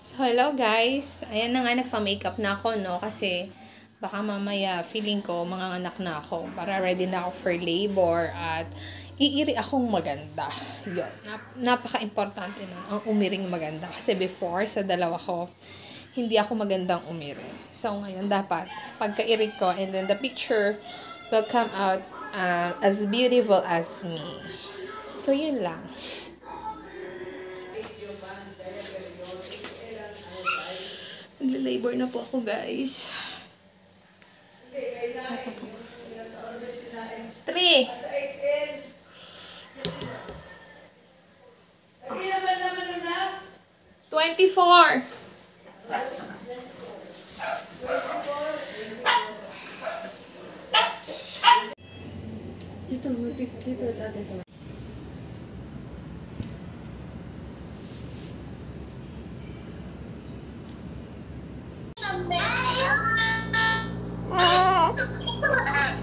So, hello guys. Ayan na nga, nagpa-makeup na ako, no? Kasi, baka mamaya, feeling ko, mga anak na ako. Para ready na ako for labor. At, iiri akong maganda. Yun. Napaka-importante nun. Ang umiring maganda. Kasi before, sa dalawa ko, hindi ako magandang umiri. So, ngayon, dapat, pagka-iri ko, and then the picture will come out as beautiful as me. So, yun lang. Nagla-labor na po ako, guys. 3. Naman 24. Dito, dito, dati sa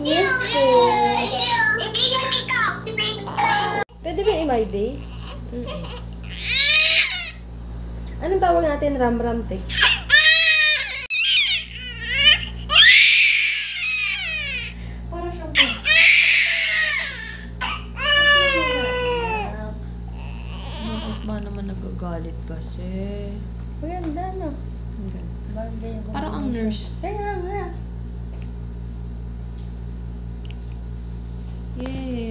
Yes po. Pwede ba MID? Anong tawag natin? Ram-ram, te? Para siyang po. Bakit ba naman nagagalit kasi? Maganda, no? Parang ang nurse. Kaya nga. Yay!